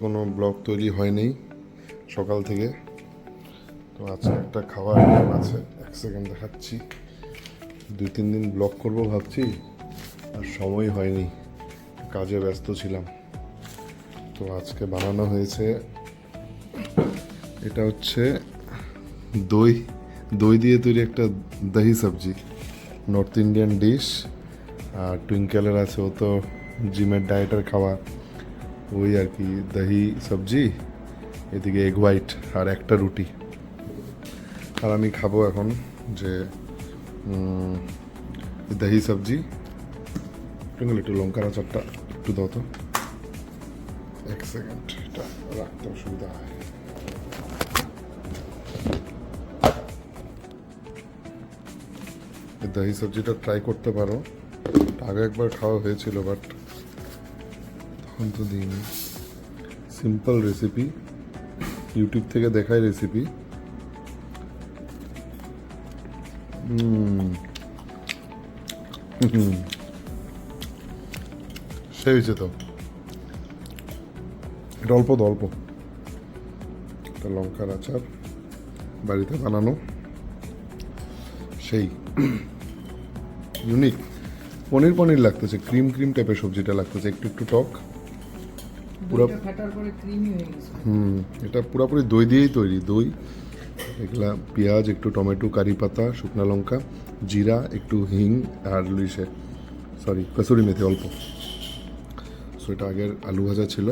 কোনো ব্লগ তৈরি হয়নি সকাল থেকে। তো আজকে একটা খাবার আছে, এক সেকেন্ড দেখাচ্ছি। 2-3 দিন ব্লগ করবো ভাবছি, আর সময় হয়নি, কাজে ব্যস্ত ছিলাম। তো আজকে বানানো হয়েছে, এটা হচ্ছে দই দই দিয়ে তৈরি একটা দহি সবজি, নর্থ ইন্ডিয়ান ডিশ। আর টুইঙ্কেলের আছে, ও তো জিমের ডায়েটের খাওয়া, ওই আর কি দহি সবজি, এদিকে এগ হোয়াইট আর একটা রুটি। আর আমি খাবো এখন যে দহি সবজি। টুইঙ্কেল একটু লঙ্কার আচারটা একটু দাও তো, এক সেকেন্ড, এটা রাখতে অসুবিধা হয়। এই দহি সবজিটা ট্রাই করতে পারো, আগে একবার খাওয়া হয়েছিল বাট তখন তো দিইনি। সিম্পল রেসিপি, ইউটিউব থেকে দেখাই রেসিপি। সে হয়েছে তো, এটা অল্প তো অল্প, এটা লঙ্কার আচার বাড়িতে বানানো, সেই ইউনিক। পনির পনির লাগতেছে, ক্রিম ক্রিম টাইপের সবজিটা লাগতেছে, একটু একটু টক, পুরো এটা পুরোপুরি দই দিয়েই তৈরি। দই, এগুলা পেঁয়াজ, একটু টমেটো, কারি পাতা, শুকনো লঙ্কা, জিরা, একটু হিং, আর কসুরি মেথি অল্প। সো এটা আগের আলু ভাজা ছিল,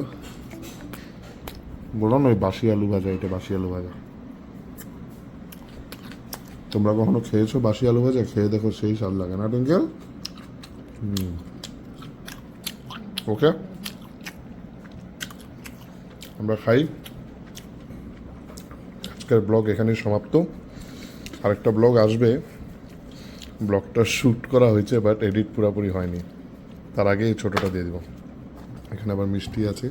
বললাম না ওই বাসি আলু ভাজা, এটা বাসি আলু ভাজা। তোমরা কখনো খেয়েছো বাসি আলু ভাজা? খেয়ে দেখো, সেই স্বাদ লাগে না টুইঙ্কেল? ওকে, আমরা খাই। আজকের ব্লগ এখানেই সমাপ্ত। আরেকটা ব্লগ আসবে, ব্লগটা শ্যুট করা হয়েছে বাট এডিট পুরোপুরি হয়নি, তার আগে এই ছোটোটা দিয়ে দিব। এখানে আবার মিষ্টি আছে,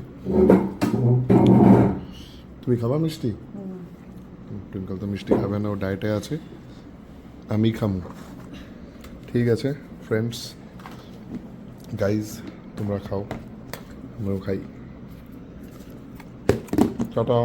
তুমি খাবা মিষ্টি? টুইঙ্কেল তো মিষ্টি খাবে না, ও ডায়েটে আছে, আমি খামু। ঠিক আছে ফ্রেন্ডস, গাইজ, তোমরা খাও, আমরাও খাই। টাটা।